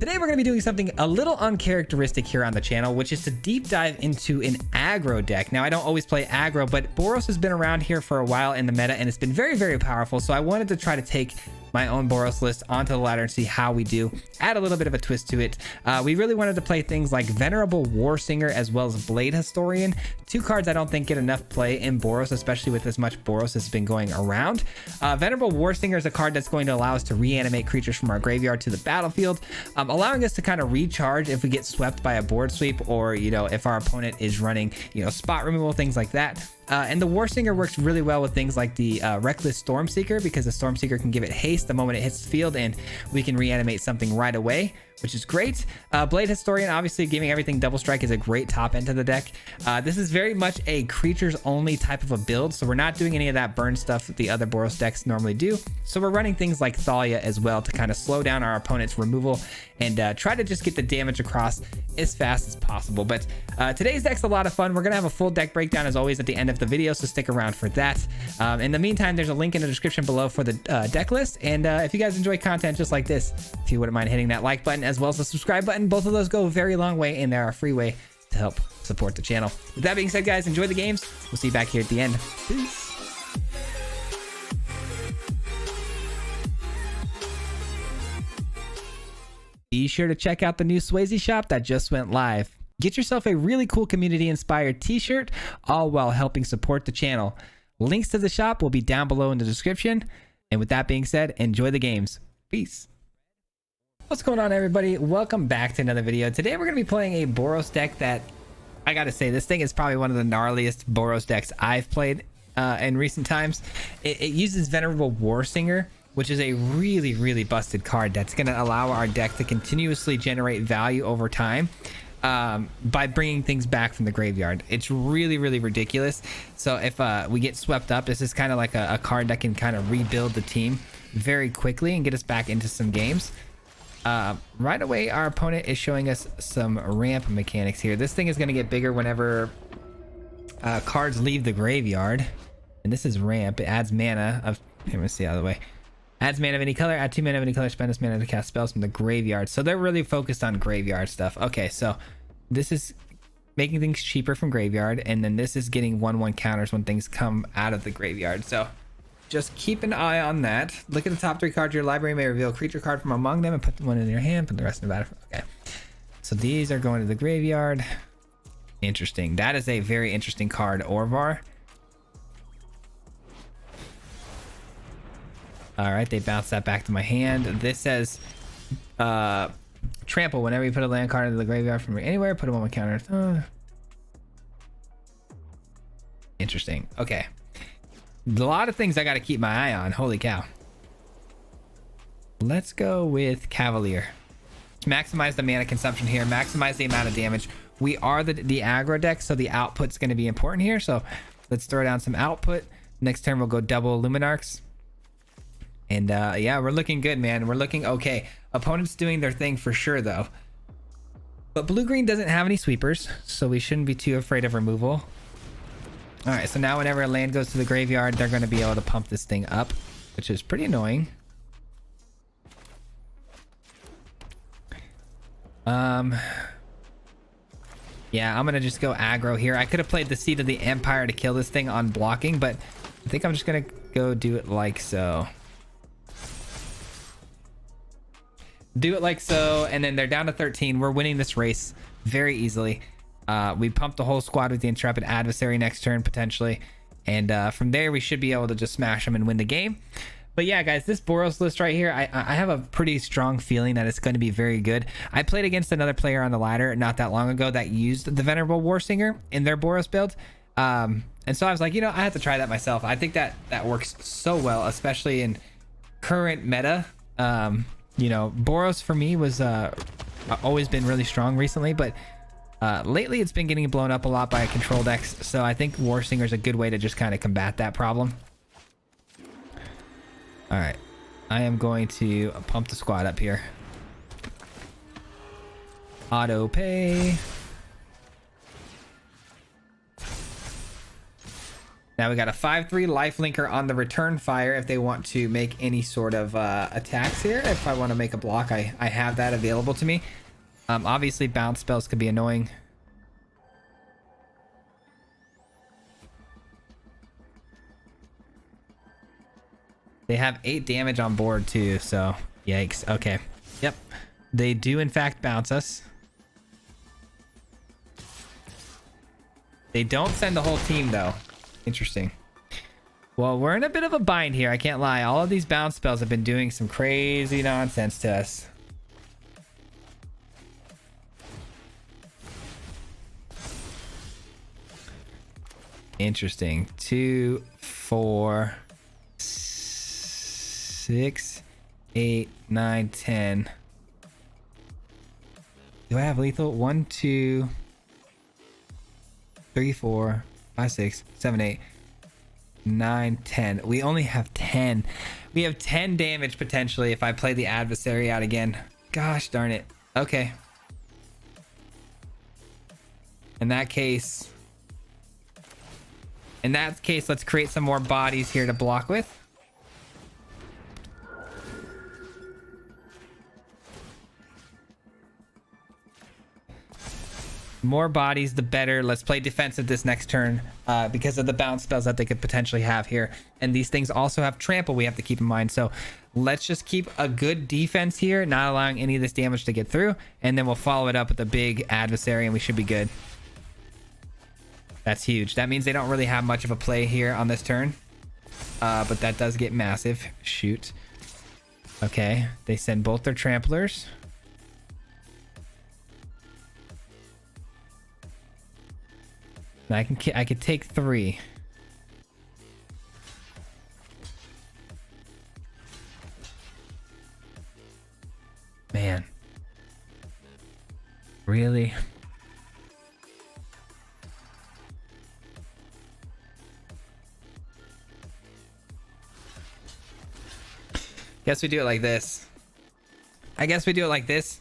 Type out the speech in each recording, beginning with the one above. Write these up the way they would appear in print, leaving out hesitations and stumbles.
Today we're going to be doing something a little uncharacteristic here on the channel, which is to deep dive into an aggro deck. Now, I don't always play aggro, but Boros has been around here for a while in the meta, and it's been very, very powerful. So I wanted to try to take my own Boros list onto the ladder and see how we do, add a little bit of a twist to it. We really wanted to play things like Venerable Warsinger as well as Blade Historian, two cards I don't think get enough play in Boros, especially with as much Boros has been going around. Venerable Warsinger is a card that's going to allow us to reanimate creatures from our graveyard to the battlefield, allowing us to kind of recharge if we get swept by a board sweep, or if our opponent is running spot removal, things like that. And the Warsinger works really well with things like the Reckless Stormseeker, because the Stormseeker can give it haste the moment it hits the field, and we can reanimate something right away, which is great. Blade Historian, obviously giving everything double strike, is a great top end to the deck. This is very much a creatures only type of a build, so we're not doing any of that burn stuff that the other Boros decks normally do. So we're running things like Thalia as well to kind of slow down our opponent's removal and try to just get the damage across as fast as possible. But today's deck's a lot of fun. We're gonna have a full deck breakdown as always at the end of the video, so stick around for that. In the meantime, there's a link in the description below for the deck list, and if you guys enjoy content just like this, if you wouldn't mind hitting that like button as well as the subscribe button, both of those go a very long way, and they're a free way to help support the channel. With that being said, guys, enjoy the games. We'll see you back here at the end. Peace. Be sure to check out the new Swayze shop that just went live. Get yourself a really cool community-inspired t-shirt, all while helping support the channel. Links to the shop will be down below in the description. And with that being said, enjoy the games. Peace. What's going on, everybody? Welcome back to another video. Today we're going to be playing a Boros deck that, I gotta say, this thing is probably one of the gnarliest Boros decks I've played in recent times. It uses Venerable Warsinger, which is a really, really busted card that's going to allow our deck to continuously generate value over time by bringing things back from the graveyard. It's really, really ridiculous. So if we get swept up, this is kind of like a card that can kind of rebuild the team very quickly and get us back into some games. Right away, our opponent is showing us some ramp mechanics here. This thing is going to get bigger whenever cards leave the graveyard. And this is ramp. It adds mana of... Here, let's see the other way. Adds mana of any color, add 2 mana of any color, spend this mana to cast spells from the graveyard. So they're really focused on graveyard stuff. Okay, so this is making things cheaper from graveyard, and then this is getting 1/1 counters when things come out of the graveyard. So just keep an eye on that. Look at the top 3 cards of your library, may reveal a creature card from among them and put one in your hand, put the rest in the battlefield. Okay, so these are going to the graveyard. Interesting. That is a very interesting card, Orvar. All right, they bounce that back to my hand. This says trample. Whenever you put a land card into the graveyard from anywhere, put them on my counter. Interesting. Okay. A lot of things I got to keep my eye on. Holy cow. Let's go with Cavalier. Maximize the mana consumption here. Maximize the amount of damage. We are the aggro deck, so the output's going to be important here. So let's throw down some output. Next turn, we'll go double Luminarchs. And yeah, we're looking good, man. We're looking okay. Opponents doing their thing for sure, though. But blue-green doesn't have any sweepers, so we shouldn't be too afraid of removal. All right, so now whenever a land goes to the graveyard, they're going to be able to pump this thing up, which is pretty annoying. Yeah, I'm going to just go aggro here. I could have played the Seed of the Empire to kill this thing on blocking, but I think I'm just going to go do it like so. Do it like so, and then they're down to 13. We're winning this race very easily. We pumped the whole squad with the Intrepid Adversary next turn, potentially. And from there, we should be able to just smash them and win the game. But yeah, guys, this Boros list right here, I have a pretty strong feeling that it's going to be very good. I played against another player on the ladder not that long ago that used the Venerable Warsinger in their Boros build. And so I was like, I have to try that myself. I think that works so well, especially in current meta. Boros for me was always been really strong recently, but lately it's been getting blown up a lot by control decks. So I think Warsinger is a good way to just kind of combat that problem. All right, I am going to pump the squad up here. Auto pay. Now we got a 5/3 life linker on the return fire if they want to make any sort of attacks here. If I want to make a block, I have that available to me. Obviously bounce spells could be annoying. They have 8 damage on board too, so yikes. Okay. Yep. They do in fact bounce us. They don't send the whole team though. Interesting. Well, we're in a bit of a bind here, I can't lie. All of these bounce spells have been doing some crazy nonsense to us. Interesting. 2, 4, 6, 8, 9, 10. Do I have lethal? 1, 2, 3, 4, 5, 6, 7, 8, 9, 10. We only have 10. We have 10 damage potentially if I play the adversary out again. Gosh darn it. Okay. In that case, let's create some more bodies here to block with. More bodies, the better. Let's play defensive this next turn because of the bounce spells that they could potentially have here. And these things also have trample we have to keep in mind. So let's just keep a good defense here, not allowing any of this damage to get through. And then we'll follow it up with a big adversary and we should be good. That's huge. That means they don't really have much of a play here on this turn. But that does get massive. Shoot. Okay. They send both their tramplers. I could take 3. Man. Really? Guess we do it like this. I guess we do it like this.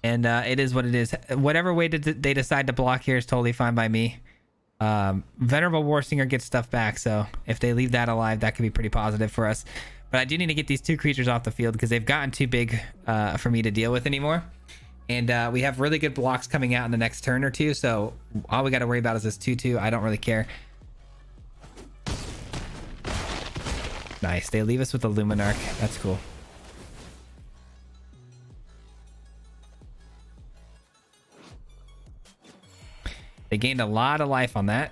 And it is what it is. Whatever way they decide to block here is totally fine by me. Venerable Warsinger gets stuff back, so if they leave that alive, that could be pretty positive for us. But I do need to get these 2 creatures off the field because they've gotten too big for me to deal with anymore. And we have really good blocks coming out in the next turn or two, so all we got to worry about is this 2/2. I don't really care. Nice. They leave us with a Luminarch. That's cool. They gained a lot of life on that.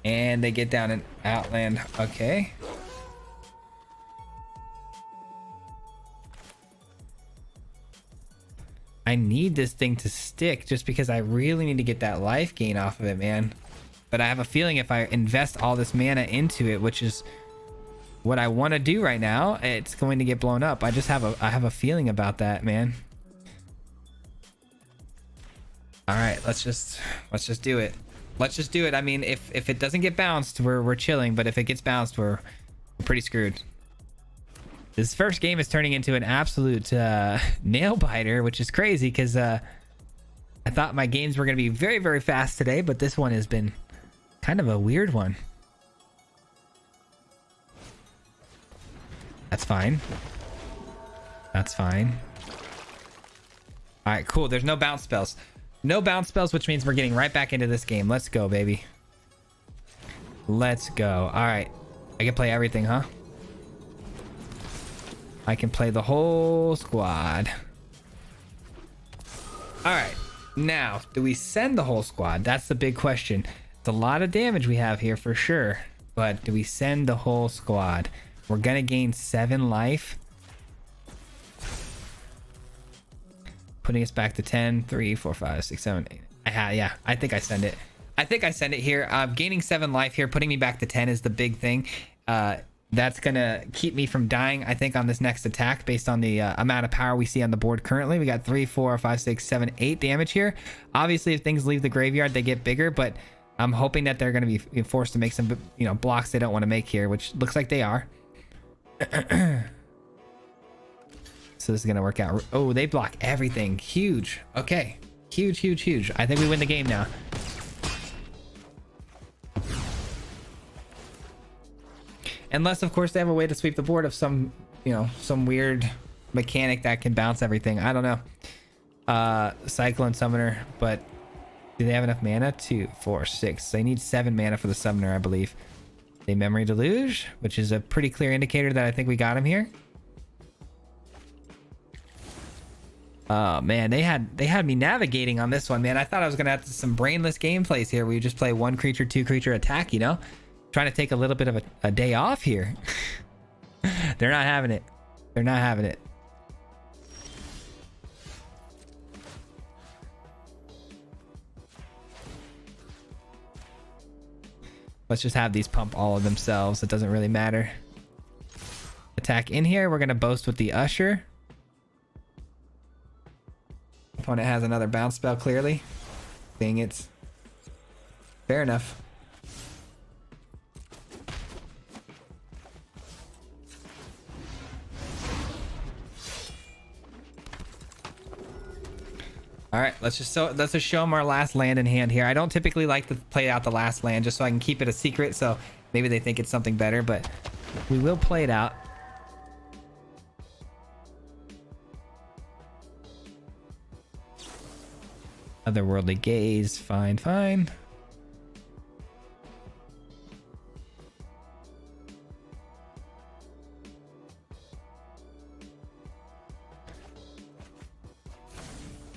And they get down an Outland. Okay. I need this thing to stick just because I really need to get that life gain off of it, man. But I have a feeling if I invest all this mana into it, which is what I want to do right now, it's going to get blown up. I have a feeling about that, man. All right, let's just do it. Let's just do it. I mean, if it doesn't get bounced, we're chilling, but if it gets bounced, we're pretty screwed. This first game is turning into an absolute nail biter, which is crazy because I thought my games were going to be very, very fast today, but this one has been kind of a weird one. That's fine. That's fine. All right, cool. There's no bounce spells. No bounce spells, which means we're getting right back into this game. Let's go, baby. Let's go. All right. I can play everything, huh? I can play the whole squad. All right. Now, do we send the whole squad? That's the big question. It's a lot of damage we have here for sure. But do we send the whole squad? We're going to gain 7 life. Putting us back to 10, 3, 4, 5, 6, 7, 8. Yeah, I think I send it. I think I send it here. Gaining 7 life here, putting me back to 10 is the big thing. That's going to keep me from dying, I think, on this next attack based on the amount of power we see on the board currently. We got 3, 4, 5, 6, 7, 8 damage here. Obviously, if things leave the graveyard, they get bigger, but I'm hoping that they're going to be forced to make some, blocks they don't want to make here, which looks like they are. So this is going to work out. Oh, they block everything. Huge. Okay. Huge, huge, huge. I think we win the game now. Unless, of course, they have a way to sweep the board of some, you know, some weird mechanic that can bounce everything. I don't know. Cyclone Summoner, but do they have enough mana? 2, 4, 6. They need 7 mana for the Summoner, I believe. They Memory Deluge, which is a pretty clear indicator that I think we got him here. Oh man, they had me navigating on this one, man. I thought I was gonna have some brainless gameplays here where you just play 1 creature, 2 creature attack, you know? Trying to take a little bit of a day off here. They're not having it. They're not having it. Let's just have these pump all of themselves. It doesn't really matter. Attack in here. We're gonna boast with the Usher. Opponent has another bounce spell, clearly. Dang it. Fair enough. All right, let's just show them our last land in hand here. I don't typically like to play out the last land just so I can keep it a secret, so maybe they think it's something better, but we will play it out. Otherworldly Gaze, fine, fine.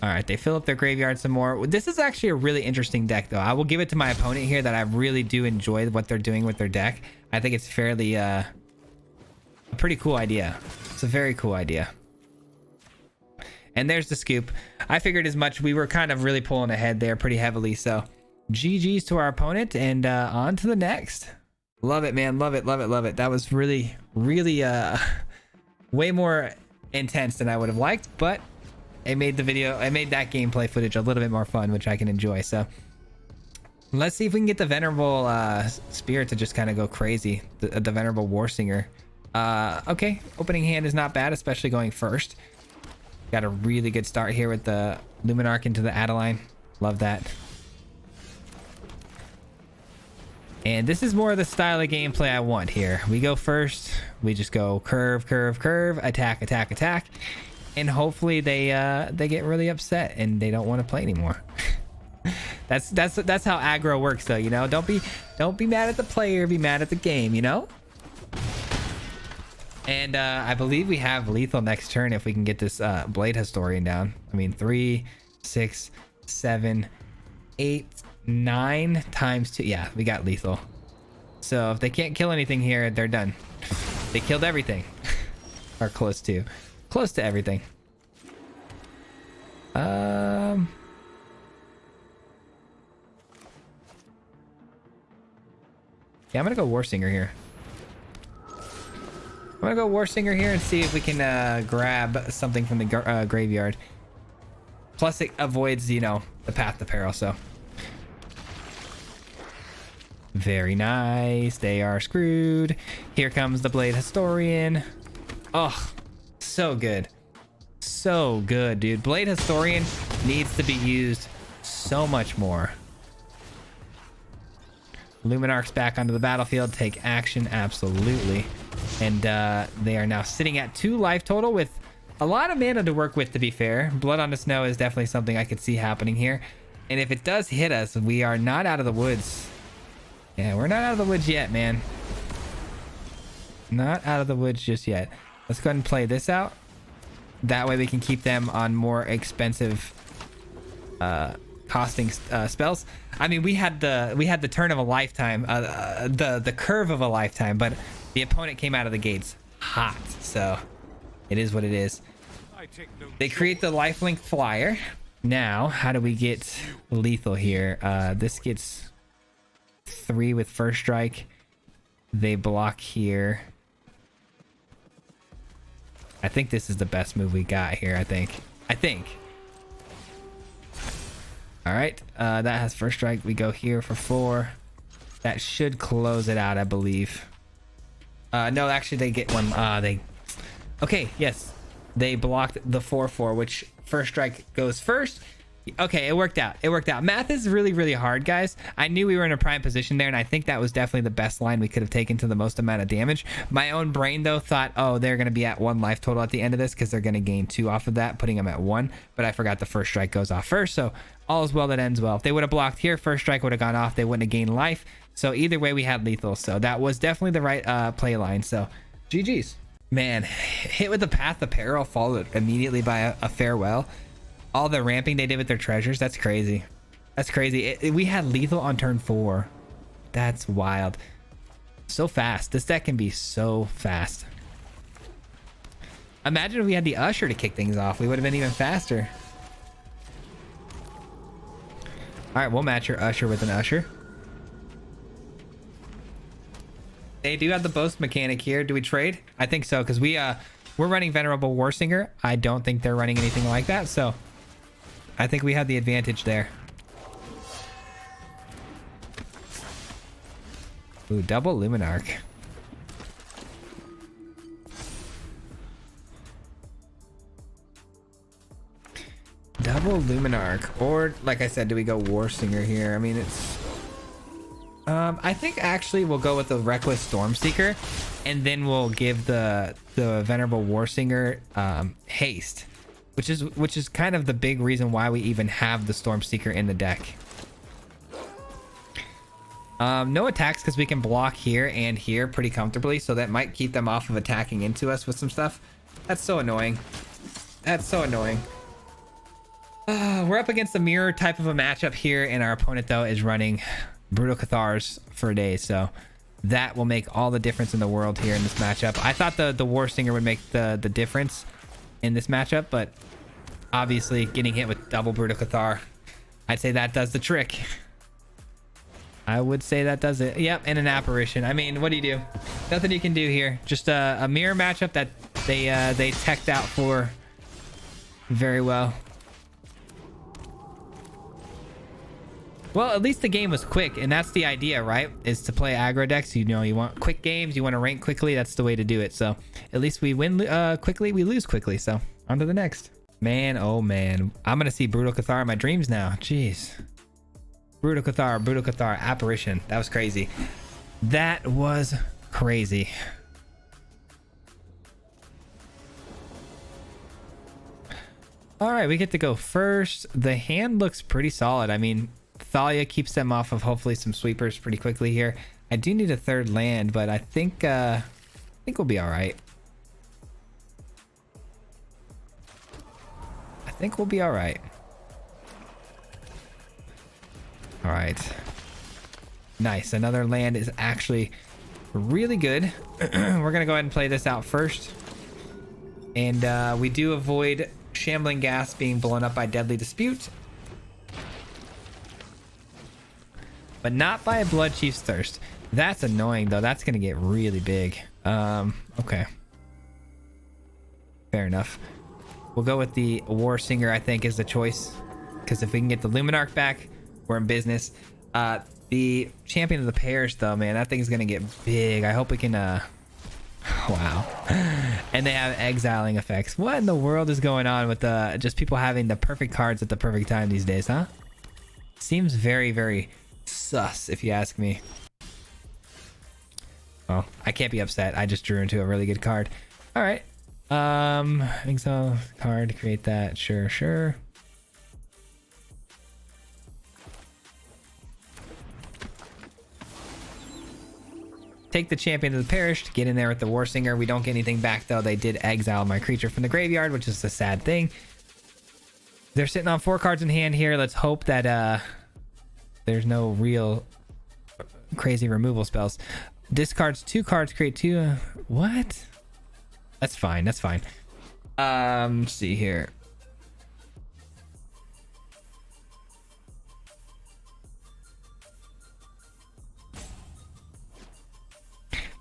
All right, they fill up their graveyard some more. This is actually a really interesting deck, though. I will give it to my opponent here that I really do enjoy what they're doing with their deck. I think it's fairly a pretty cool idea. It's a very cool idea. And there's the scoop. I figured as much. We were kind of really pulling ahead there pretty heavily. So GG's to our opponent, and on to the next. Love it, man. Love it, love it, love it. That was really, really way more intense than I would have liked, but it made the video, I made that gameplay footage a little bit more fun, which I can enjoy. So let's see if we can get the Venerable Spirit to just kind of go crazy. The Venerable Warsinger. Okay, opening hand is not bad, especially going first. Got a really good start here with the Luminarch into the Adeline. Love that. And this is more of the style of gameplay I want here. We go first. We just go curve, curve, curve, attack, attack, attack. And hopefully they get really upset and they don't want to play anymore. That's how aggro works, though, you know? Don't be mad at the player, be mad at the game, you know? And I believe we have lethal next turn if we can get this Blade Historian down. I mean, 3, 6, 7, 8, 9 times 2. Yeah, we got lethal. So if they can't kill anything here, they're done. They killed everything. Or close to everything. Yeah, I'm gonna go Warsinger here. I'm gonna go Warsinger here and see if we can grab something from the graveyard. Plus it avoids, you know, the path to peril, so. Very nice. They are screwed. Here comes the Blade Historian. Oh, so good. So good, dude. Blade Historian needs to be used so much more. Luminarch's back onto the battlefield. Take action, absolutely. And they are now sitting at 2 life total with a lot of mana to work with, to be fair. Blood on the Snow is definitely something I could see happening here. And if it does hit us, we are not out of the woods. Yeah, we're not out of the woods yet, man. Not out of the woods just yet. Let's go ahead and play this out. That way we can keep them on more expensive costing spells. I mean, we had the turn of a lifetime, the curve of a lifetime, but the opponent came out of the gates hot, so it is what it is. They create the lifelink flyer. Now, how do we get lethal here? This gets 3 with first strike. They block here. I think this is the best move we got here. I think. All right, that has first strike. We go here for 4. That should close it out, I believe. No, actually they get one. Okay, yes, they blocked the 4/4, which first strike goes first. Okay, it worked out. It worked out. Math is really, really hard, guys. I knew we were in a prime position there, and I think that was definitely the best line we could have taken to the most amount of damage. My own brain, though, thought, oh, they're going to be at 1 life total at the end of this because they're going to gain 2 off of that, putting them at 1. But I forgot the first strike goes off first, so all is well that ends well. If they would have blocked here, first strike would have gone off. They wouldn't have gained life. So either way, we had lethal. So that was definitely the right play line. So GG's. Man, hit with the Path of Peril, followed immediately by a farewell. All the ramping they did with their treasures, that's crazy. That's crazy. We had lethal on turn 4. That's wild. So fast. This deck can be so fast. Imagine if we had the Usher to kick things off. We would have been even faster. All right, we'll match your Usher with an Usher. They do have the boast mechanic here. Do we trade? I think so, because we're running Venerable Warsinger. I don't think they're running anything like that, so I think we have the advantage there. Ooh, double Luminarch. Double Luminarch. Or, like I said, do we go Warsinger here? I mean, it's... I think actually we'll go with the Reckless Stormseeker, and then we'll give the Venerable Warsinger haste. Which is kind of the big reason why we even have the Stormseeker in the deck. No attacks because we can block here and here pretty comfortably, so that might keep them off of attacking into us with some stuff. That's so annoying. That's so annoying. We're up against a mirror type of a matchup here, and our opponent though is running Brutal Cathars for a day, so that will make all the difference in the world here in this matchup. I thought the Warsinger would make the difference in this matchup, but obviously getting hit with double Brutal Cathar, I'd say that does the trick. I would say that does it. Yep, and an apparition. I mean, what do you do? Nothing you can do here. Just a mirror matchup that they teched out for very well. Well, at least the game was quick, and that's the idea, right? Is to play aggro decks. You know, you want quick games, you want to rank quickly. That's the way to do it. So at least we win quickly, we lose quickly. So on to the next. Man, oh man. I'm going to see Brutal Cathar in my dreams now. Jeez. Brutal Cathar, apparition. That was crazy. That was crazy. All right, we get to go first. The hand looks pretty solid. I mean, Thalia keeps them off of hopefully some sweepers pretty quickly here. I do need a third land, but I think we'll be all right. I think we'll be all right. All right. Nice. Another land is actually really good. We're going to go ahead and play this out first. And we do avoid Shambling Gas being blown up by Deadly Dispute. But not by a Blood Chief's Thirst. That's annoying, though. That's going to get really big. Okay. Fair enough. We'll go with the Warsinger, I think, is the choice. Because if we can get the Luminarch back, we're in business. The Champion of the Pairs, though, man, that thing's going to get big. I hope we can... Wow. And they have exiling effects. What in the world is going on with just people having the perfect cards at the perfect time these days, huh? Seems very, very sus, if you ask me. Well, I can't be upset. I just drew into a really good card. All right. Exile card, create that. Sure, sure. Take the Champion of the Parish to get in there with the Warsinger. We don't get anything back, though. They did exile my creature from the graveyard, which is a sad thing. They're sitting on 4 cards in hand here. Let's hope that there's no real crazy removal spells. Discards 2 cards, create 2. What? That's fine. That's fine. Let's see here.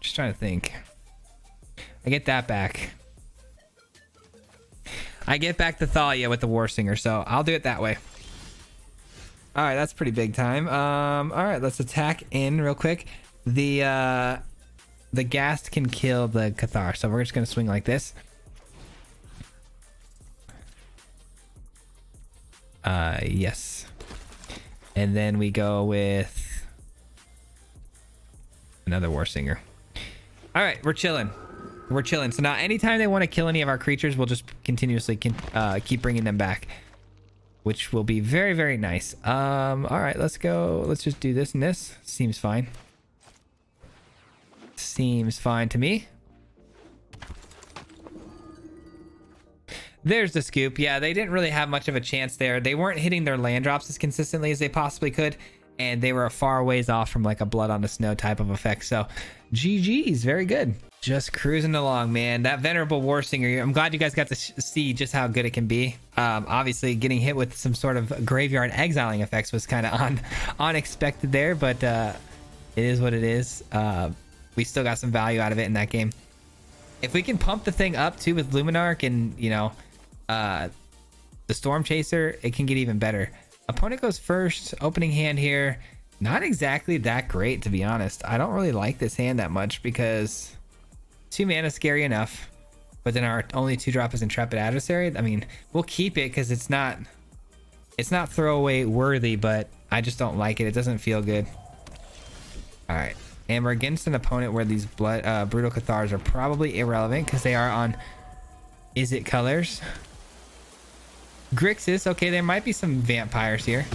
Just trying to think. I get that back. I get back the Thalia with the Warsinger, so I'll do it that way. All right, that's pretty big time. All right, let's attack in real quick. The Ghast can kill the Cathar, so we're just gonna swing like this. Yes. And then we go with another War Singer. All right, we're chilling. We're chilling. So now anytime they want to kill any of our creatures, we'll just continuously keep bringing them back, which will be very, very nice. All right, let's go. Let's just do this and this. Seems fine. Seems fine to me. There's the scoop. Yeah, they didn't really have much of a chance there. They weren't hitting their land drops as consistently as they possibly could, and they were a far ways off from like a blood on the snow type of effect. So GG's, very good. Just cruising along, man. That Venerable War Singer, I'm glad you guys got to see just how good it can be. Obviously getting hit with some sort of graveyard exiling effects was kind of unexpected there, but it is what it is. We still got some value out of it in that game. If we can pump the thing up too with Luminarch and, you know, the Storm Chaser, it can get even better. Opponent goes first. Opening hand here, not exactly that great, to be honest. I don't really like this hand that much because 2 mana is scary enough, but then our only 2-drop is Intrepid Adversary. I mean, we'll keep it because it's not throwaway worthy, but I just don't like it. It doesn't feel good. All right, and we're against an opponent where these Brutal Cathars are probably irrelevant because they are on Is It colors. Grixis, okay, there might be some vampires here.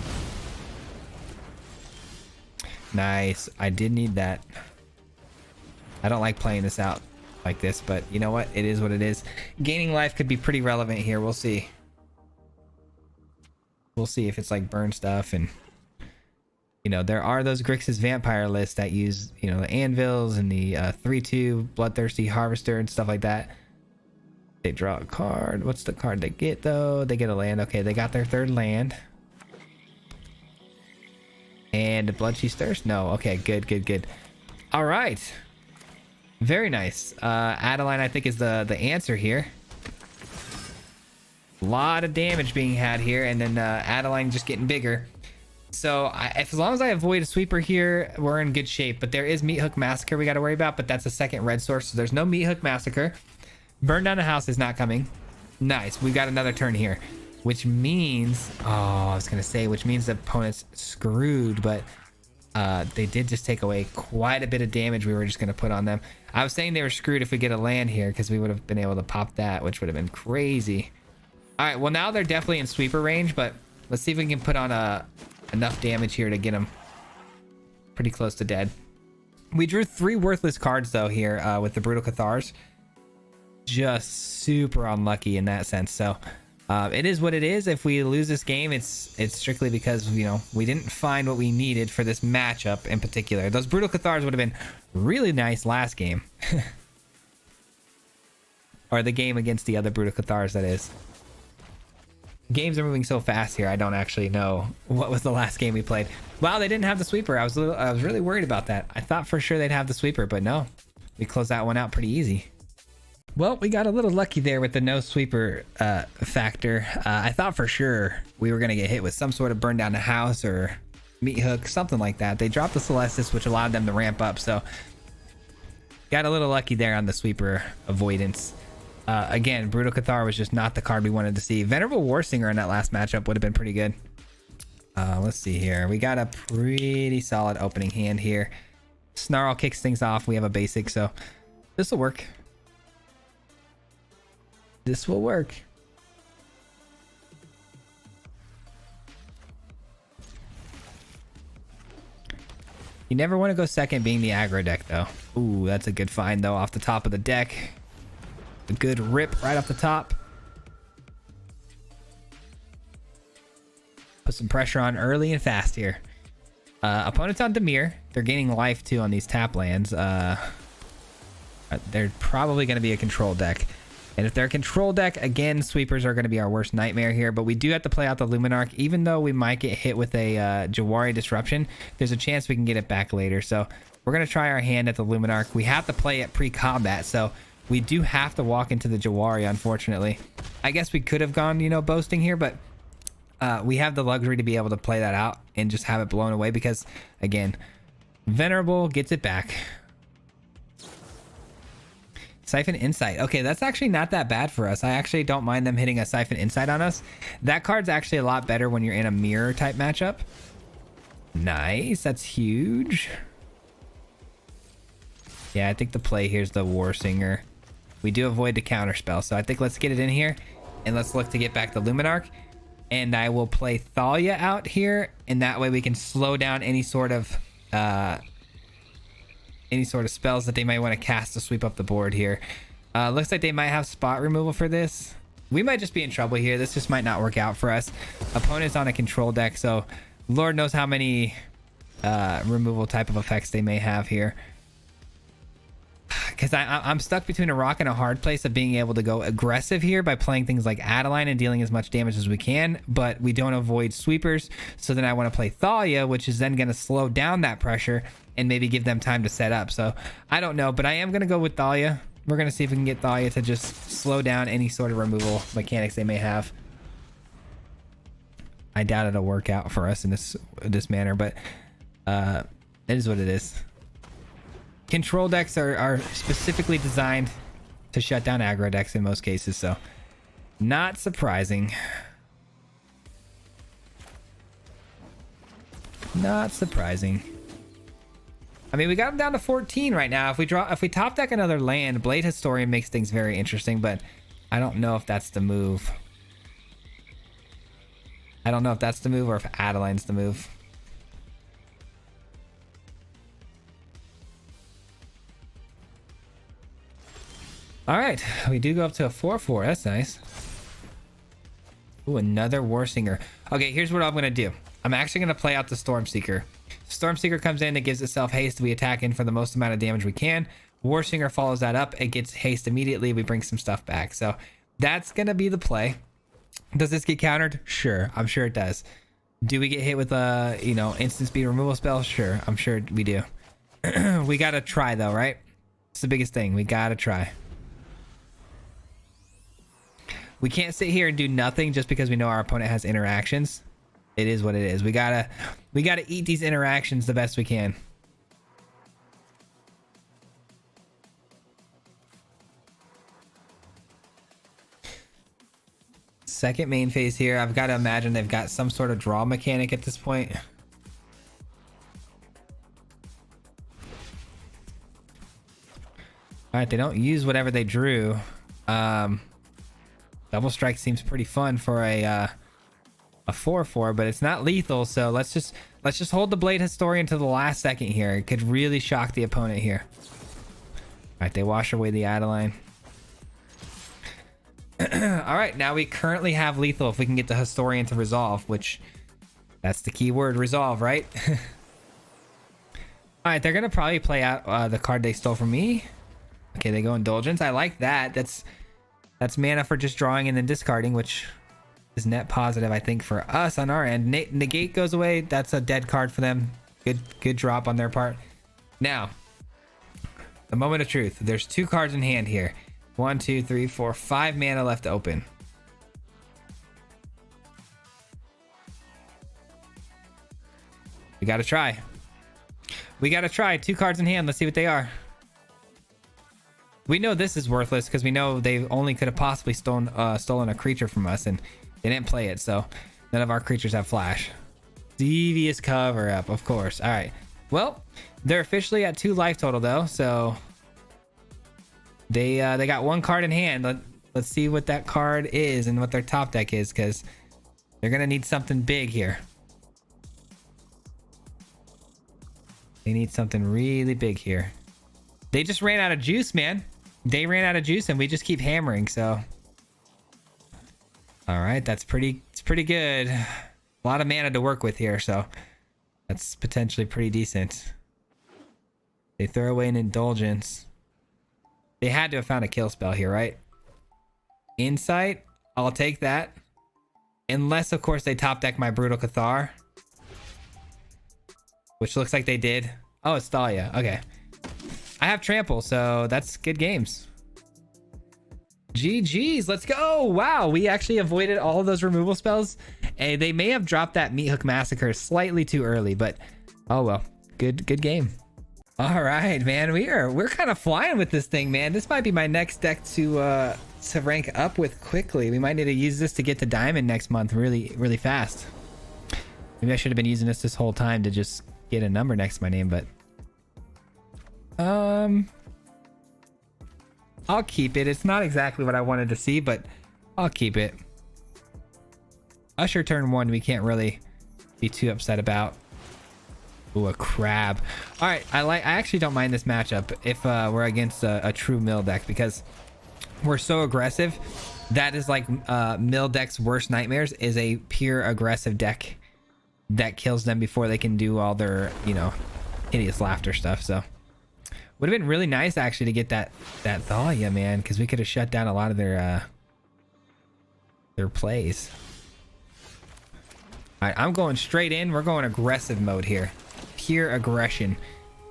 Nice. I did need that. I don't like playing this out like this, but you know what? It is what it is. Gaining life could be pretty relevant here. We'll see. We'll see if it's like burn stuff, and you know, there are those Grixis vampire lists that use, you know, the anvils and the 3/2 bloodthirsty harvester and stuff like that. They draw a card. What's the card they get though? They get a land. Okay, they got their 3rd land. And Bloodchief's Thirst? No. Okay, good. All right. Very nice. Adeline, I think, is the answer here. A lot of damage being had here, and then Adeline just getting bigger. So as long as I avoid a sweeper here, we're in good shape. But there is Meathook Massacre we got to worry about, but that's a 2nd red source, so there's no Meathook Massacre. Burn Down the House is not coming. Nice. We've got another turn here, which means, I was going to say, which means the opponent's screwed, but they did just take away quite a bit of damage we were just going to put on them. I was saying they were screwed if we get a land here because we would have been able to pop that, which would have been crazy. All right, well, now they're definitely in sweeper range, but let's see if we can put on enough damage here to get them pretty close to dead. We drew 3 worthless cards, though, here with the Brutal Cathars. Just super unlucky in that sense. So it is what it is. If we lose this game, it's strictly because, you know, we didn't find what we needed for this matchup in particular. Those Brutal Cathars would have been really nice last game. Or the game against the other Brutal Cathars, that is. Games are moving so fast here, I don't actually know what was the last game we played. Wow, they didn't have the sweeper. I was really worried about that. I thought for sure they'd have the sweeper, but no. We closed that one out pretty easy. Well, we got a little lucky there with the no sweeper factor. I thought for sure we were going to get hit with some sort of burn down the house or Meathook, something like that. They dropped the Celestis, which allowed them to ramp up, so got a little lucky there on the sweeper avoidance. Again, Brutal Cathar was just not the card we wanted to see. Venerable War Singer in that last matchup would have been pretty good. Let's see here. We got a pretty solid opening hand here. Snarl kicks things off. We have a basic, so this will work. This will work. You never want to go second being the aggro deck, though. Ooh, that's a good find, though, off the top of the deck. A good rip right off the top. Put some pressure on early and fast here. Opponents on Dimir. They're gaining life, too, on these tap lands. They're probably going to be a control deck. And if they're a control deck, again, sweepers are going to be our worst nightmare here. But we do have to play out the Luminarch. Even though we might get hit with a Jawari Disruption, there's a chance we can get it back later. So we're going to try our hand at the Luminarch. We have to play it pre-combat, so we do have to walk into the Jawari, unfortunately. I guess we could have gone, you know, boasting here, but we have the luxury to be able to play that out and just have it blown away because, again, Venerable gets it back. Siphon Insight. Okay, that's actually not that bad for us. I actually don't mind them hitting a Siphon Insight on us. That card's actually a lot better when you're in a mirror type matchup. Nice. That's huge. Yeah, I think the play here is the War Singer. We do avoid the counter spell, so I think let's get it in here and let's look to get back the Luminarch. And I will play Thalia out here, and that way we can slow down any sort of spells that they might want to cast to sweep up the board here. Looks like they might have spot removal for this. We might just be in trouble here. This just might not work out for us. Opponent's on a control deck, so Lord knows how many removal type of effects they may have here. Because I'm stuck between a rock and a hard place of being able to go aggressive here by playing things like Adeline and dealing as much damage as we can, but we don't avoid sweepers. So then I want to play Thalia, which is then going to slow down that pressure and maybe give them time to set up. So I don't know, but I am going to go with Thalia. We're going to see if we can get Thalia to just slow down any sort of removal mechanics they may have. I doubt it'll work out for us in this manner, but it is what it is. Control decks are specifically designed to shut down aggro decks in most cases, so not surprising. Not surprising. I mean, we got them down to 14 right now. If we top deck another land, Blade Historian makes things very interesting, but I don't know if that's the move. I don't know if that's the move or if Adeline's the move. All right, we do go up to a 4/4. That's nice. Ooh, another War Singer. Okay, here's what I'm gonna do. I'm actually gonna play out the Stormseeker. Stormseeker comes in, it gives itself haste. We attack in for the most amount of damage we can. War Singer follows that up. It gets haste immediately. We bring some stuff back. So that's gonna be the play. Does this get countered? Sure, I'm sure it does. Do we get hit with a instant speed removal spell? Sure, I'm sure we do. We gotta try though, right? It's the biggest thing. We gotta try. We can't sit here and do nothing just because we know our opponent has interactions. It is what it is. We gotta eat these interactions the best we can. Second main phase here. I've got to imagine they've got some sort of draw mechanic at this point. All right, they don't use whatever they drew. Double strike seems pretty fun for a 4/4, but it's not lethal. So let's just hold the Blade Historian to the last second here. It could really shock the opponent here. All right, they wash away the Adeline. All right, now we currently have lethal if we can get the Historian to resolve, which that's the key word, resolve, right? All right, they're gonna probably play out the card they stole from me. Okay, they go Indulgence. I like that. That's mana for just drawing and then discarding, which is net positive, I think, for us on our end. Negate goes away. That's a dead card for them. Good drop on their part. Now, the moment of truth. There's 2 cards in hand here. 1, 2, 3, 4, 5 mana left to open. We gotta try. We gotta try. 2 cards in hand. Let's see what they are. We know this is worthless because we know they only could have possibly stolen a creature from us, and they didn't play it, so none of our creatures have flash. Devious cover up, of course. All right. Well, they're officially at 2 life total though, so they got 1 card in hand. Let's see what that card is and what their top deck is, because they're gonna need something big here. They need something really big here. They just ran out of juice, man. They ran out of juice, and we just keep hammering. So, all right, it's pretty good. A lot of mana to work with here, so that's potentially pretty decent. They throw away an Indulgence. They had to have found a kill spell here, right? Insight, I'll take that. Unless, of course, they top deck my Brutal Cathar, which looks like they did. Oh, it's Thalia. Okay. I have Trample, so that's good games. GG's, let's go. Wow, we actually avoided all of those removal spells. And they may have dropped that Meat Hook Massacre slightly too early, but oh well. Good game. All right, man. We're kind of flying with this thing, man. This might be my next deck to rank up with quickly. We might need to use this to get to diamond next month really, really fast. Maybe I should have been using this whole time to just get a number next to my name, but I'll keep it. It's not exactly what I wanted to see, but I'll keep it. Usher turn 1, we can't really be too upset about. Ooh, a crab. All right, I actually don't mind this matchup if we're against a true mill deck, because we're so aggressive. That is like mill deck's worst nightmares, is a pure aggressive deck that kills them before they can do all their, you know, hideous laughter stuff. So would have been really nice actually to get that Thalia, man, because we could have shut down a lot of their plays. All right, I'm going straight in. We're going aggressive mode here. Pure aggression.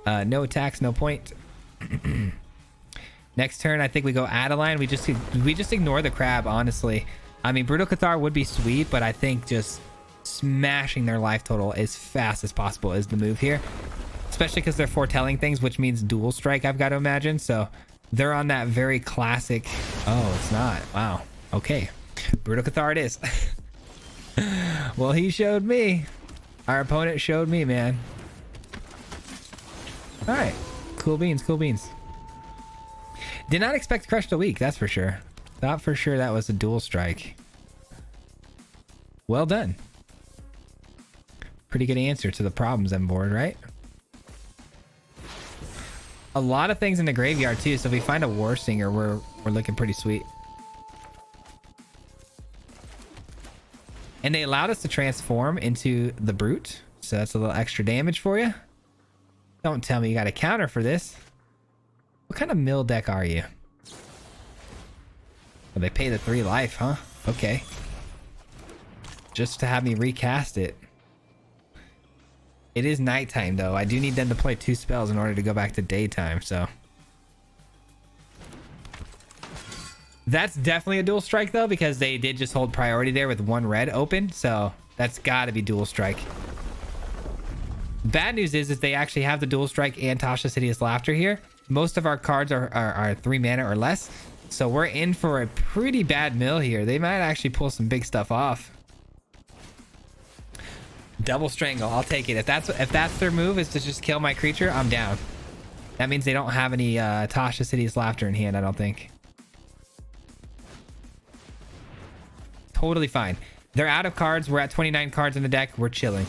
No attacks, no point. Next turn, I think we go Adeline. We just ignore the crab, honestly. I mean, Brutal Cathar would be sweet, but I think just smashing their life total as fast as possible is the move here. Especially because they're foretelling things, which means dual strike, I've got to imagine. So they're on that very classic... Oh, it's not. Wow. Okay. Brutal Cathar it is. Well, he showed me. Our opponent showed me, man. All right. Cool beans, cool beans. Did not expect Crush the Weak, that's for sure. Thought for sure that was a dual strike. Well done. Pretty good answer to the problems on board, right? A lot of things in the graveyard too, so if we find a War Singer, we're looking pretty sweet. And they allowed us to transform into the Brute, so that's a little extra damage for you. Don't tell me you got a counter for this. What kind of mill deck are you? Oh, they pay the 3 life, huh? Okay. Just to have me recast it. It is nighttime though. I do need them to play 2 spells in order to go back to daytime, so. That's definitely a dual strike though, because they did just hold priority there with 1 red open, so that's gotta be dual strike. Bad news is they actually have the dual strike and Tasha's Hideous Laughter here. Most of our cards are 3 mana or less, so we're in for a pretty bad mill here. They might actually pull some big stuff off. Double Strangle, I'll take it. If that's their move, is to just kill my creature, I'm down. That means they don't have any Tasha's Hideous Laughter in hand, I don't think. Totally fine. They're out of cards. We're at 29 cards in the deck. We're chilling.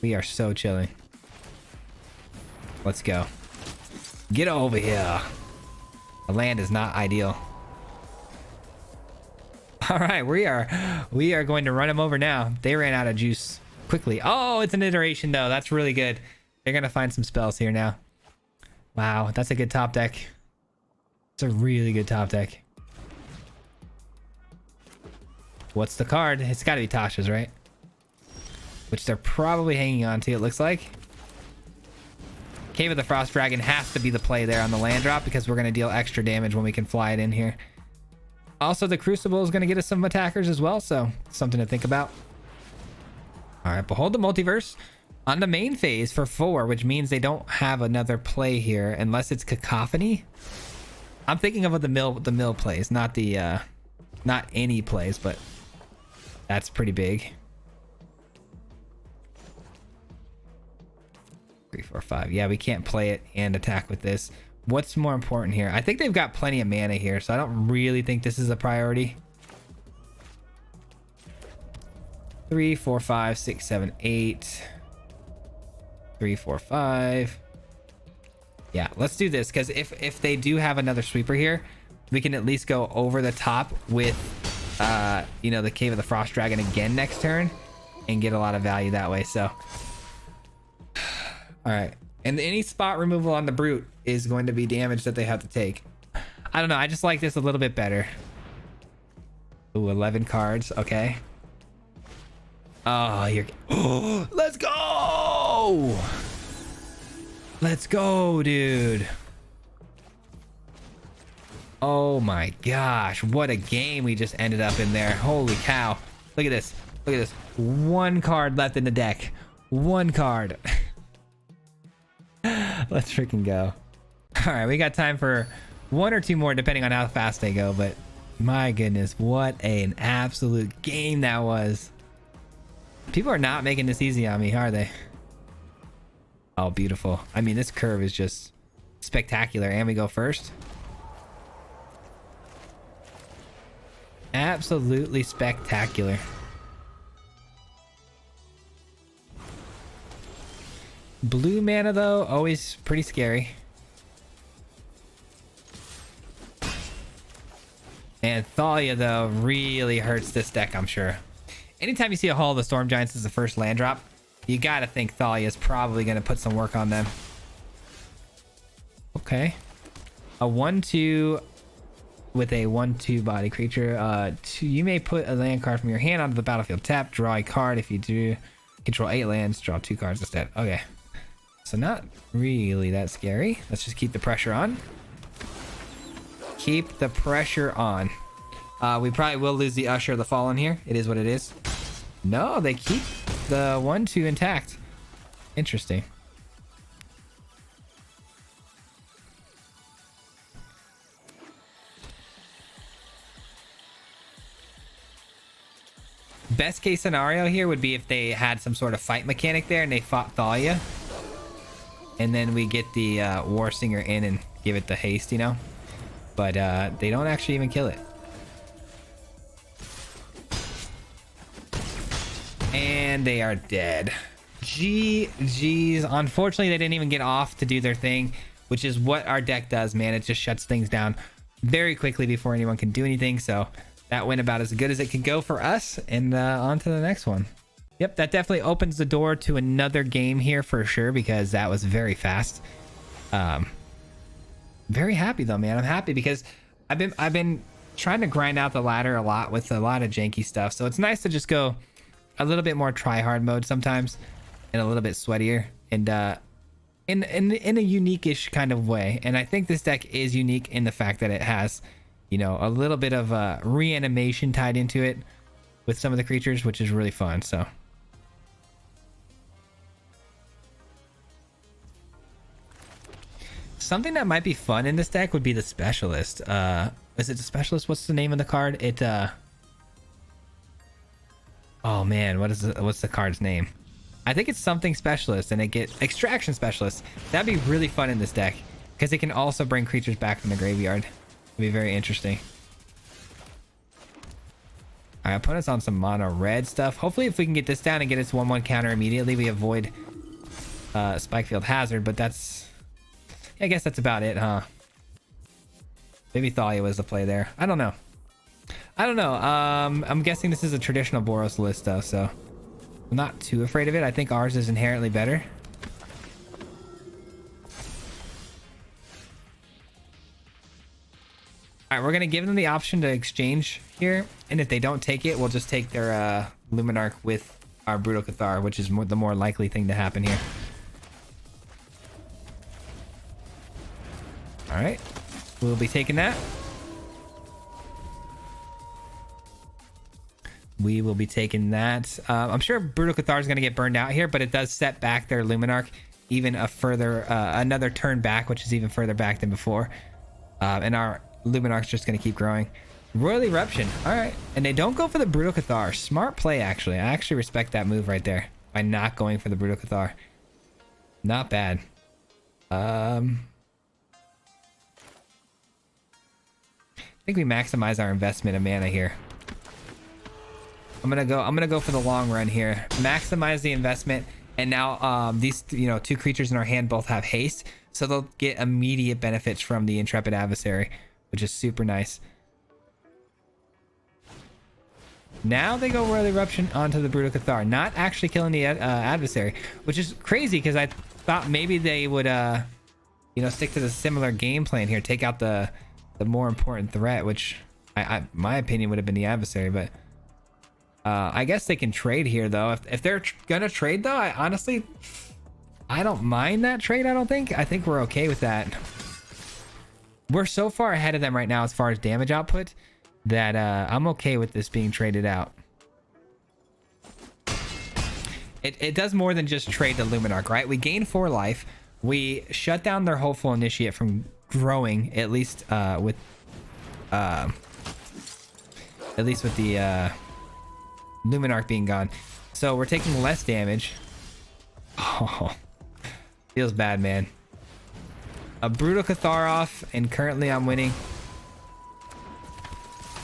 We are so chilling. Let's go. Get over here. The land is not ideal. All right, we are going to run them over now. They ran out of juice quickly. Oh, it's an iteration though. That's really good. They're gonna find some spells here now. Wow, that's a good top deck. It's a really good top deck. What's the card? It's got to be Tasha's, right? Which they're probably hanging on to, it looks like. Cave of the Frost Dragon has to be the play there on the land drop, because we're going to deal extra damage when we can fly it in here. Also, the Crucible is going to get us some attackers as well, so something to think about. All right, Behold the Multiverse on the main phase for 4, which means they don't have another play here unless it's Cacophony. I'm thinking of the mill plays, not the not any plays, but that's pretty big. 3, 4, 5. Yeah, we can't play it and attack with this. What's more important here? I think they've got plenty of mana here, so I don't really think this is a priority. 3, 4, 5, 6, 7, 8. 3, 4, 5. Yeah, let's do this, because if they do have another sweeper here, we can at least go over the top with you know, the Cave of the Frost Dragon again next turn and get a lot of value that way. So all right, and any spot removal on the Brute is going to be damage that they have to take. I don't know, I just like this a little bit better. Ooh, 11 cards. Okay. Oh, you're... Oh, let's go! Let's go, dude. Oh my gosh, what a game we just ended up in there. Holy cow. Look at this. Look at this. 1 card left in the deck. 1 card. Let's freaking go. All right, we got time for one or two more depending on how fast they go, but my goodness, what an absolute game that was. People are not making this easy on me, are they? Oh, beautiful. I mean, this curve is just spectacular. And we go first. Absolutely spectacular. Blue mana, though, always pretty scary. And Thalia, though, really hurts this deck, I'm sure. Anytime you see a Hall of the Storm Giants as the first land drop, you gotta think Thalia is probably gonna put some work on them. Okay. A 1/2 with a 1/2 body creature. You may put a land card from your hand onto the battlefield tap, draw a card. If you do control 8 lands, draw 2 cards instead. Okay. So not really that scary. Let's just keep the pressure on. Keep the pressure on. We probably will lose the Usher of the Fallen here. It is what it is. No, they keep the 1/2 intact. Interesting. Best case scenario here would be if they had some sort of fight mechanic there and they fought Thalia. And then we get the War Singer in and give it the haste, you know? But they don't actually even kill it. And they are dead. GG's. Unfortunately, they didn't even get off to do their thing, which is what our deck does, man. It just shuts things down very quickly before anyone can do anything. So that went about as good as it could go for us. And on to the next one. Yep, that definitely opens the door to another game here for sure, because that was very fast. Very happy though, man. I'm happy because I've been trying to grind out the ladder a lot with a lot of janky stuff. So it's nice to just go a little bit more try hard mode sometimes and a little bit sweatier and in a unique-ish kind of way. And I think this deck is unique in the fact that it has, you know, a little bit of reanimation tied into it with some of the creatures, which is really fun. So something that might be fun in this deck would be the Specialist. Is it the Specialist? What's the name of the card? It oh man, what's the card's name? I think it's something Specialist, and it gets Extraction Specialist. That'd be really fun in this deck because it can also bring creatures back from the graveyard. It'd be very interesting. All right, opponent's on some mono red stuff. Hopefully, if we can get this down and get its 1/1 counter immediately, we avoid Spikefield Hazard. But that's, I guess that's about it, huh? Maybe Thalia was the play there. I don't know. I'm guessing this is a traditional Boros list though, so I'm not too afraid of it. I think ours is inherently better. All right, we're gonna give them the option to exchange here, and if they don't take it, we'll just take their Luminarch with our Brutal Cathar, which is the more likely thing to happen here. All right, we'll be taking that. We will be taking that. I'm sure Brutal Cathar is going to get burned out here, but it does set back their Luminarch even a further, another turn back, which is even further back than before. And our Luminarch's just going to keep growing. Royal Eruption. All right. And they don't go for the Brutal Cathar. Smart play, actually. I actually respect that move right there by not going for the Brutal Cathar. Not bad. I think we maximize our investment of mana here. I'm gonna go for the long run here. Maximize the investment, and now these two creatures in our hand both have haste, so they'll get immediate benefits from the Intrepid Adversary, which is super nice. Now they go Royal Eruption onto the Brutal Cathar, not actually killing the adversary, which is crazy because I thought maybe they would stick to the similar game plan here, take out the more important threat, which my opinion would have been the adversary, but I guess they can trade here though. If they're gonna trade though, I don't mind that trade. I think we're okay with that. We're so far ahead of them right now as far as damage output that I'm okay with this being traded out. It does more than just trade the Luminarch, right? We gain 4 life. We shut down their hopeful initiate from growing, at least with the Luminarch being gone. So we're taking less damage. Oh, feels bad, man. A brutal Cathar off, and currently I'm winning.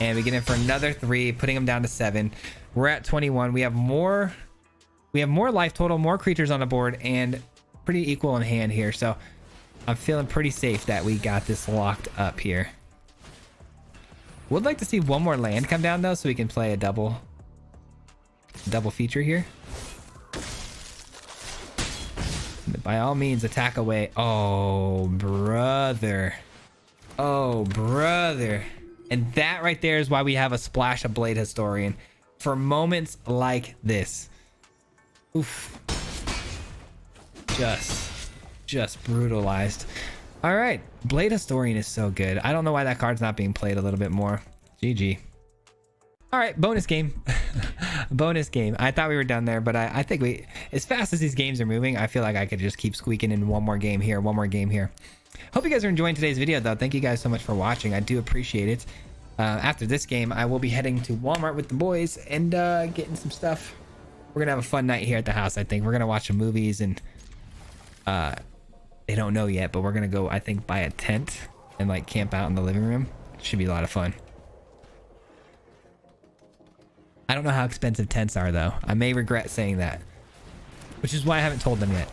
And we get in for another 3, putting them down to 7. We're at 21. We have more life total, more creatures on the board, and pretty equal in hand here. So I'm feeling pretty safe that we got this locked up here. Would like to see one more land come down though, so we can play a double feature here. By all means, attack away. Oh, brother. Oh, brother. And that right there is why we have a splash of Blade Historian. For moments like this. Oof. Just brutalized. All right. Blade Historian is so good. I don't know why that card's not being played a little bit more. GG. All right, bonus game. Bonus game. I thought we were done there, but I think we, as fast as these games are moving, I feel like I could just keep squeaking in one more game here, one more game here. Hope you guys are enjoying today's video, though. Thank you guys so much for watching. I do appreciate it. After this game, I will be heading to Walmart with the boys and getting some stuff. We're gonna have a fun night here at the house. I think we're gonna watch some movies, and they don't know yet, but we're gonna go, I think, buy a tent and like camp out in the living room. Should be a lot of fun. I don't know how expensive tents are, though. I may regret saying that, which is why I haven't told them yet.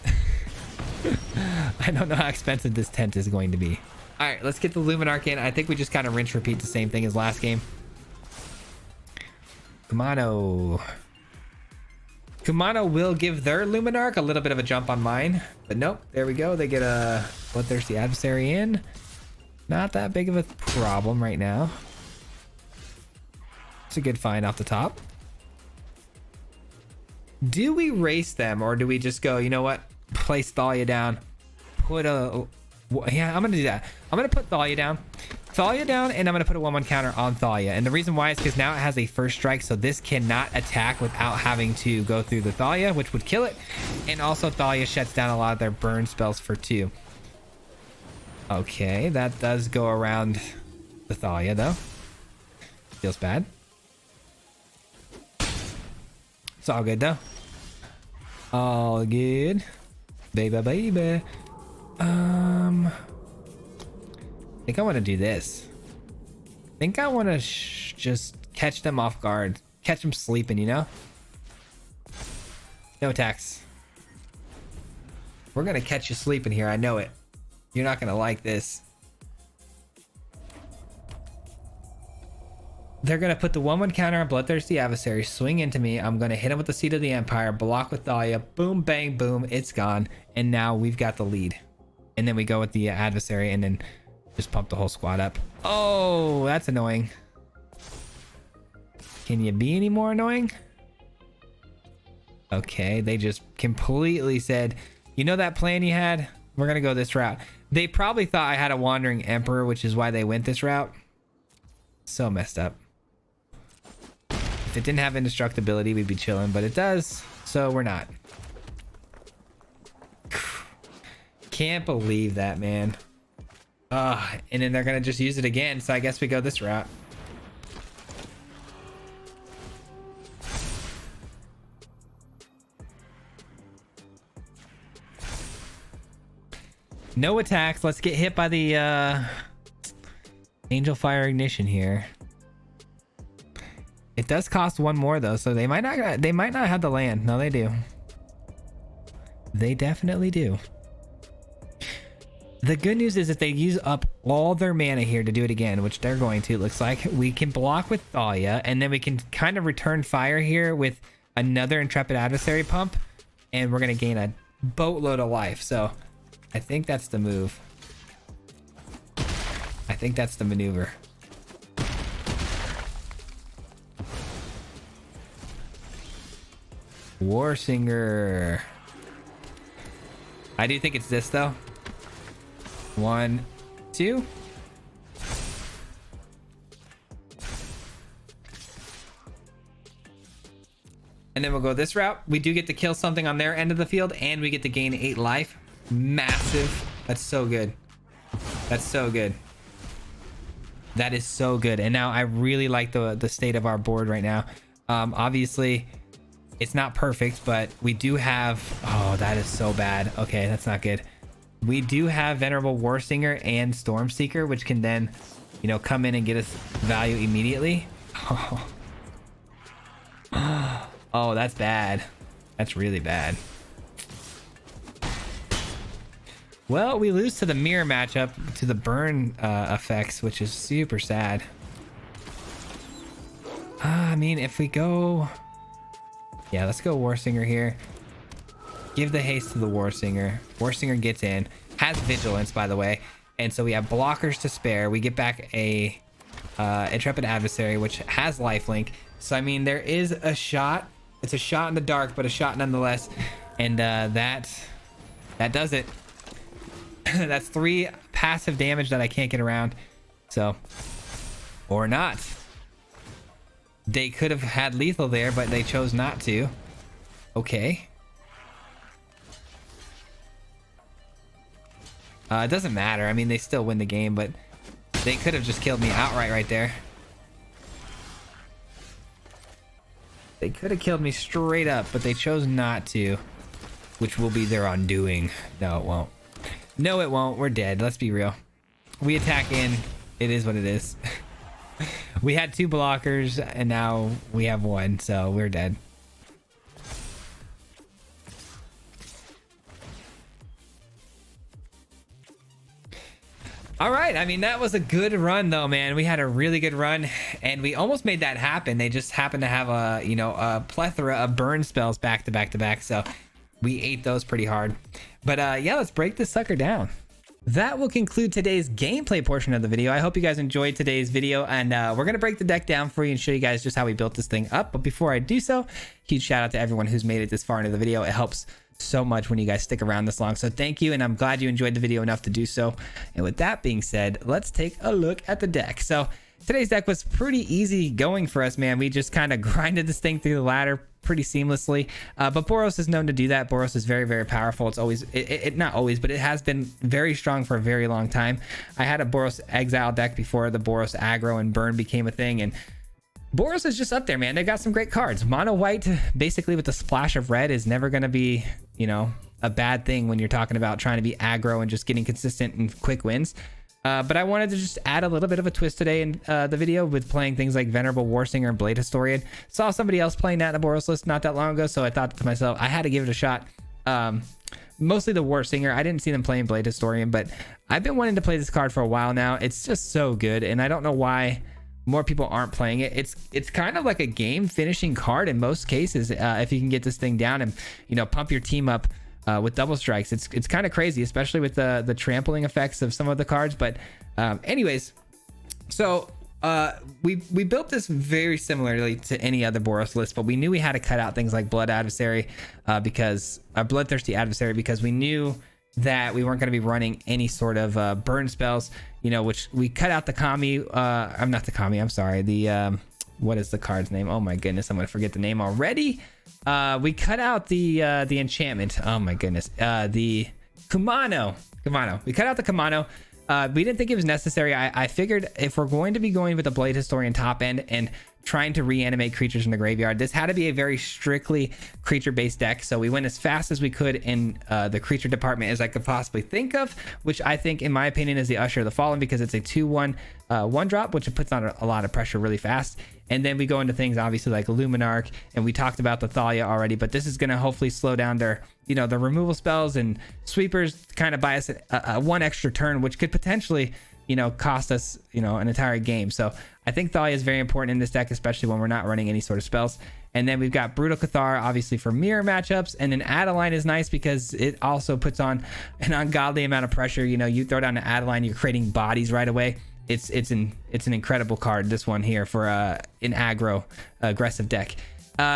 I don't know how expensive this tent is going to be. All right, let's get the Luminarch in. I think we just kind of rinse repeat the same thing as last game. Kumano will give their Luminarch a little bit of a jump on mine, but nope. There we go. They get a Bloodthirsty Adversary in. Not that big of a problem right now. It's a good find off the top. Do we race them, or do we just go, you know what? Place Thalia down. Yeah, I'm going to do that. I'm going to put Thalia down. Thalia down, and I'm going to put a 1/1 counter on Thalia. And the reason why is because now it has a first strike, so this cannot attack without having to go through the Thalia, which would kill it. And also Thalia shuts down a lot of their burn spells for 2. Okay, that does go around the Thalia, though. Feels bad. It's all good, though. All good. Baby. I think I want to do this. I think I want to just catch them off guard. Catch them sleeping, you know? No attacks. We're going to catch you sleeping here. I know it. You're not going to like this. They're going to put the 1/1 counter on Bloodthirsty Adversary, swing into me. I'm going to hit him with the Seat of the Empire, block with Thalia. Boom, bang, boom. It's gone. And now we've got the lead. And then we go with the Adversary and then just pump the whole squad up. Oh, that's annoying. Can you be any more annoying? Okay, they just completely said, you know that plan you had? We're going to go this route. They probably thought I had a Wandering Emperor, which is why they went this route. So messed up. If it didn't have indestructibility, we'd be chilling, but it does, so we're not. Can't believe that, man. And then they're gonna just use it again, so I guess we go this route. No attacks. Let's get hit by the Angel Fire Ignition here. It does cost 1 more though, so they might not have the land. No, they do. They definitely do. The good news is if they use up all their mana here to do it again, which they're going to, it looks like, we can block with Thalia, and then we can kind of return fire here with another Intrepid Adversary pump, and we're going to gain a boatload of life. So I think that's the move. I think that's the maneuver. Warsinger. I do think it's this though. 1, 2. And then we'll go this route. We do get to kill something on their end of the field, and we get to gain 8 life. Massive. That's so good. That's so good. That is so good. And now I really like the state of our board right now. Obviously it's not perfect, but we do have, oh, that is so bad. Okay, that's not good. We do have Venerable Warsinger and Stormseeker, which can then, you know, come in and get us value immediately. Oh, oh, that's bad. That's really bad. Well, we lose to the mirror matchup, to the burn effects, which is super sad. I mean, if we go... Yeah, let's go Warsinger here. Give the haste to the Warsinger. Warsinger gets in. Has Vigilance, by the way. And so we have blockers to spare. We get back a Intrepid Adversary, which has lifelink. So, I mean, there is a shot. It's a shot in the dark, but a shot nonetheless. And that does it. That's 3 passive damage that I can't get around. So, or not. They could have had lethal there, but they chose not to. Okay. It doesn't matter. I mean, they still win the game, but they could have just killed me outright right there. They could have killed me straight up, but they chose not to, which will be their undoing. No, it won't. No, it won't. We're dead. Let's be real. We attack in. It is what it is. We had 2 blockers, and now we have 1, so we're dead. All right, I mean, that was a good run though, man. We had a really good run and we almost made that happen. They just happened to have a, you know, a plethora of burn spells back to back to back. So we ate those pretty hard. But yeah, let's break this sucker down. That will conclude today's gameplay portion of the video. I hope you guys enjoyed today's video, and we're going to break the deck down for you and show you guys just how we built this thing up. But before I do so, huge shout out to everyone who's made it this far into the video. It helps so much when you guys stick around this long. So thank you, and I'm glad you enjoyed the video enough to do so. And with that being said, let's take a look at the deck. So today's deck was pretty easy going for us, man. We just kind of grinded this thing through the ladder pretty seamlessly, but Boros is known to do that. Boros is very, very powerful. It's always, not always, but it has been very strong for a very long time. I had a Boros Exile deck before the Boros Aggro and Burn became a thing, and Boros is just up there, man. They got some great cards. Mono white, basically with the splash of red, is never going to be, you know, a bad thing when you're talking about trying to be aggro and just getting consistent and quick wins. But I wanted to just add a little bit of a twist today in the video with playing things like Venerable Warsinger and Blade Historian. Saw somebody else playing that in the Boros list not that long ago, so I thought to myself, I had to give it a shot. Mostly the Warsinger. I didn't see them playing Blade Historian, but I've been wanting to play this card for a while now. It's just so good, and I don't know why more people aren't playing it. It's kind of like a game finishing card in most cases, if you can get this thing down and, you know, pump your team up with double strikes. It's kind of crazy, especially with the trampling effects of some of the cards. But anyways, so we built this very similarly to any other Boros list, but we knew we had to cut out things like Bloodthirsty Adversary, because we knew that we weren't going to be running any sort of burn spells, you know, which we cut out the Kami. I'm not the Kami, I'm sorry, the what is the card's name? Oh my goodness, I'm gonna forget the name already. We cut out the enchantment. Oh my goodness. The Kumano. We cut out the Kumano. We didn't think it was necessary. I figured if we're going to be going with the Blade Historian top end and trying to reanimate creatures in the graveyard, this had to be a very strictly creature-based deck. So we went as fast as we could in the creature department as I could possibly think of, which I think, in my opinion, is the Usher of the Fallen, because it's a 2/1 1-drop, which puts on a lot of pressure really fast. And then we go into things obviously like Luminarch, and we talked about the Thalia already, but this is going to hopefully slow down their, you know, the removal spells and sweepers, kind of buy us a 1 extra turn, which could potentially, you know, cost us, you know, an entire game. So I think Thalia is very important in this deck, especially when we're not running any sort of spells. And then we've got Brutal Cathar, obviously, for mirror matchups. And then Adeline is nice because it also puts on an ungodly amount of pressure. You know, you throw down an Adeline, you're creating bodies right away. It's an incredible card, this one here, for an aggro aggressive deck.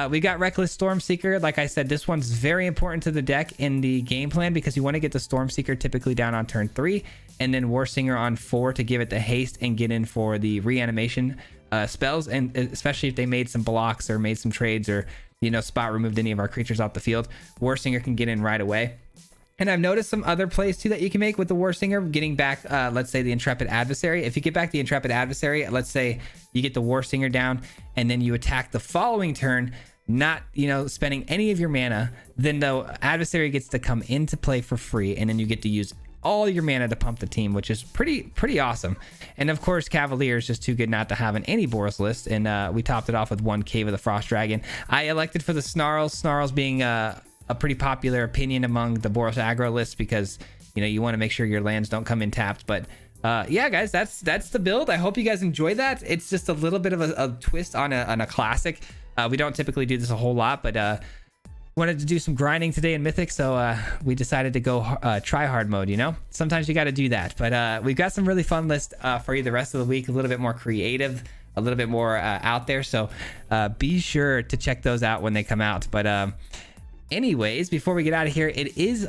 We got Reckless Stormseeker. Like I said, this one's very important to the deck in the game plan, because you want to get the Stormseeker typically down on turn 3, and then Warsinger on 4 to give it the haste and get in for the reanimation spells, and especially if they made some blocks or made some trades or, you know, spot removed any of our creatures off the field, Warsinger can get in right away. And I've noticed some other plays too that you can make with the War Singer, getting back, let's say, the Intrepid Adversary. If you get back the Intrepid Adversary, let's say you get the War Singer down and then you attack the following turn, not, you know, spending any of your mana, then the adversary gets to come into play for free, and then you get to use all your mana to pump the team, which is pretty awesome. And of course, Cavalier is just too good not to have in any Boros list, and we topped it off with 1 Cave of the Frost Dragon. I elected for the Snarls being a pretty popular opinion among the Boros aggro list, because you know you want to make sure your lands don't come in tapped. But yeah, guys, that's the build. I hope you guys enjoyed that. It's just a little bit of a twist on a classic. We don't typically do this a whole lot, but wanted to do some grinding today in Mythic, so we decided to go try hard mode. You know, sometimes you got to do that. But we've got some really fun lists for you the rest of the week, a little bit more creative, a little bit more out there, so be sure to check those out when they come out. But anyways, before we get out of here, it is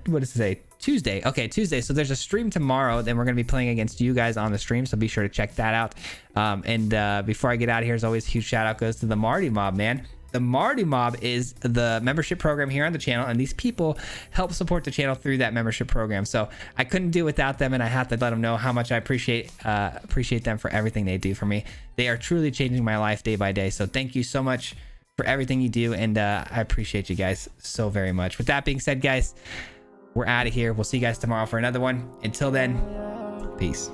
what is today? Tuesday. Okay, Tuesday. So there's a stream tomorrow. Then we're going to be playing against you guys on the stream, so be sure to check that out. And before I get out of here, as always, huge shout out goes to the Marty Mob, man. The Marty Mob is the membership program here on the channel, and these people help support the channel through that membership program. So I couldn't do without them, and I have to let them know how much I appreciate them for everything they do for me. They are truly changing my life day by day. So thank you so much for everything you do, and I appreciate you guys so very much. With that being said, guys, we're out of here. We'll see you guys tomorrow for another one. Until then, peace.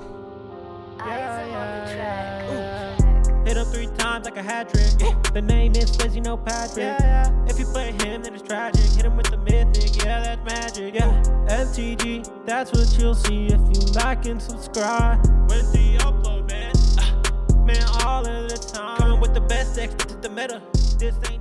Hit him 3 times like a hat trick. Yeah. The name is Swayze, no Patrick. Yeah. If you play him, then it's tragic. Hit him with the Mythic, yeah, that's magic. Yeah, MTG, that's what you'll see if you like and subscribe. When's the upload, man? Man, all of the time. Coming with the best decks, this is the meta. This ain't